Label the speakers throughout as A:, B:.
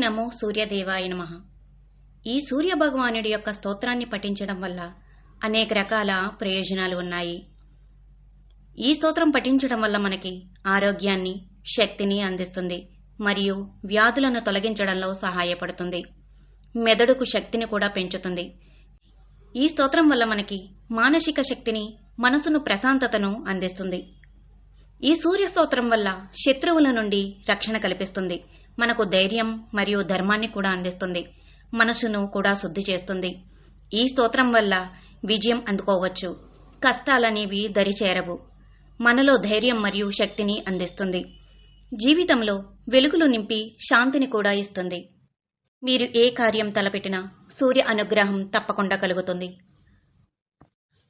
A: నమో సూర్యదేవాయ నమః. ఈ సూర్య భగవానుడి యొక్క స్తోత్రాన్ని పఠించడం వల్ల అనేక రకాల ప్రయోజనాలు ఉన్నాయి. ఈ స్తోత్రం పఠించడం వల్ల మనకి ఆరోగ్యాన్ని, శక్తిని అందిస్తుంది మరియు వ్యాధులను తొలగించడంలో సహాయపడుతుంది. మెదడుకు శక్తిని కూడా పెంచుతుంది. ఈ స్తోత్రం వల్ల మనకి మానసిక శక్తిని, మనసును ప్రశాంతతను అందిస్తుంది. ఈ సూర్య స్తోత్రం వల్ల శత్రువుల నుండి రక్షణ కల్పిస్తుంది. మనకు ధైర్యం మరియు ధర్మాన్ని కూడా అందిస్తుంది. మనసును కూడా శుద్ధి చేస్తుంది. ఈ స్తోత్రం వల్ల విజయం అందుకోవచ్చు. కష్టాలనేవి దరిచేరవు. మనలో ధైర్యం మరియు శక్తిని అందిస్తుంది. జీవితంలో వెలుగులు నింపి శాంతిని కూడా ఇస్తుంది. మీరు ఏ కార్యం తలపెట్టినా సూర్య అనుగ్రహం తప్పకుండా కలుగుతుంది.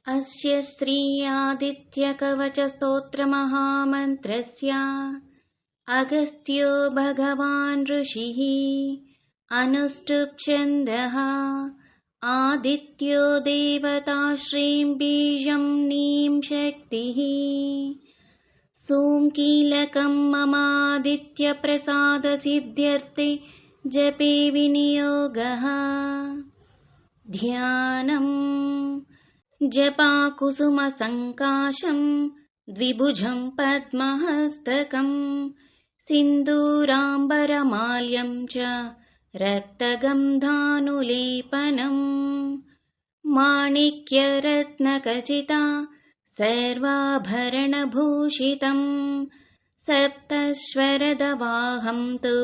A: అస్య శ్రీ ఆదిత్య కవచ స్తోత్ర మహామంత్రస్య అగస్త్యో భగవాన్ ఋషిః అనుష్ఠుప్ ఛందః ఆదిత్యో దేవతా శ్రీం బీజం నీం శక్తిః సోంకీలకం మమాదిత్య ప్రసాద సిద్ధ్యర్థే జపే వినియోగః ధ్యానం జపాకుసుమ సంకాశం ద్విభుజం పద్మహస్తకం సింధూరాంబరమాల్యం చ రక్తగంధానులేపనం మాణిక్యరత్నఖచితా సర్వాభరణభూషితం సప్తస్వరదవాహం తు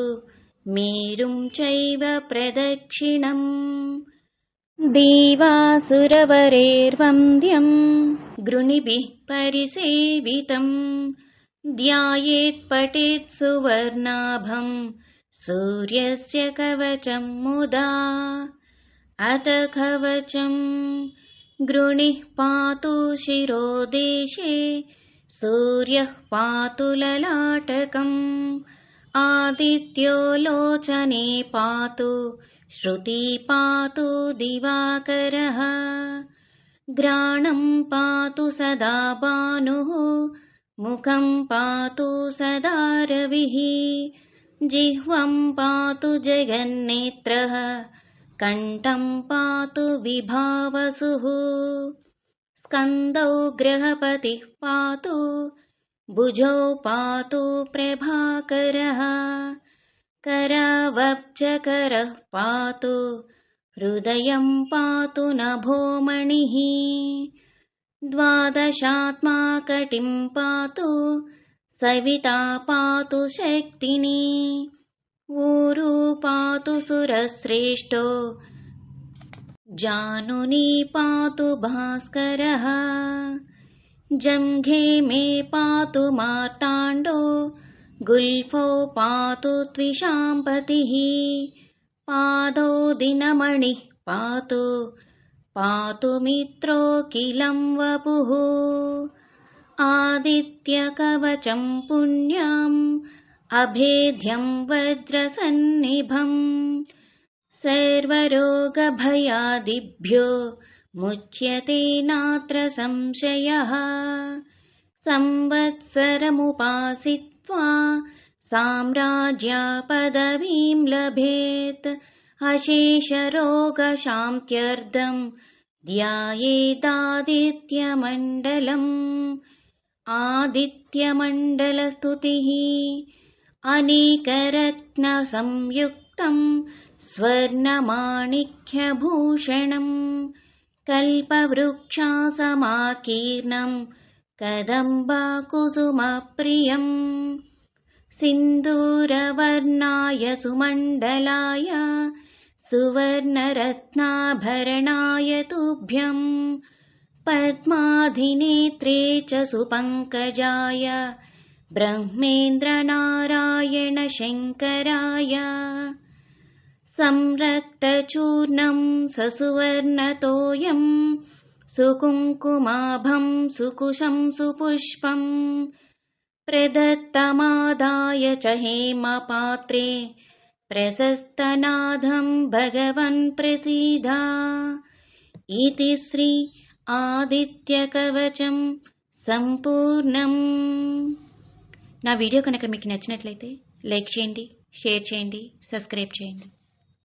A: మేరుం చైవ ప్రదక్షిణం దేవాసురవరేర్వంద్యం గృణిభిః పరిసేవితం ధ్యాయేత్ పఠేత్ సువర్ణాభం సూర్యస్య కవచం ముదా అత కవచం గృణిః పాతు శిరోదేశే సూర్యః పాతు లలాటకం ఆదిత్యో లోచనే పాతు శ్రుతి పాతు దివాకరః గ్రాణం పాతు సదా భానుః ముఖం పాతు సదా రవిః జిహ్వం పాతు జగన్నేత్రః కంఠం పాతు విభావసుః స్కందౌ గ్రహపతిః పాతు భుజౌ పాతు ప్రభాకరః करावब्जकरः पातु हृदयं पातु नभोमणिः द्वादशात्माकटिं पातु सविता पातु शक्तिनी ऊरू पातु सुरश्रेष्ठो जानुनी पातु भास्करः जंघे मे पातु मार्ताण्डो गुल्फो पातु त्विषाम्पतिः पादौ दिनमणिः पातु पातु मित्रोऽखिलं वपुः आदित्यकवचं पुण्यम् अभेद्यं वज्रसन्निभम् सर्वरोगभयादिभ्यो मुच्यते नात्र संशयः संवत्सरमुपासित साम्राज्यपदवीं लभेत् अशेषरोगशान्त्यर्थं ध्यायेदादित्यमण्डलम् आदित्यमण्डलस्तुतिः अनेकरत्नसंयुक्तं स्वर्णमाणिक्यभूषणं कल्पवृक्षासमाकीर्णं कदम्बकुसुमप्रियम् सिन्दूरवर्णाय सुमण्डलाय सुवर्णरत्नाभरणाय तुभ्यं पद्माधिनेत्रे च सुपङ्कजाय ब्रह्मेन्द्रनारायण शङ्कराय संरक्तचूर्णं ससुवर्णतोयं सुकुङ्कुमाभं सुकुशं सुपुष्पं प्रदत्तमादाय च हेमपात्रे प्रशस्तनादं भगवन् प्रसीद इति श्री ఆదిత్యకవచం సంపూర్ణం. నా వీడియో కనుక మీకు నచ్చినట్లయితే లైక్ చేయండి, షేర్ చేయండి, సబ్స్క్రైబ్ చేయండి.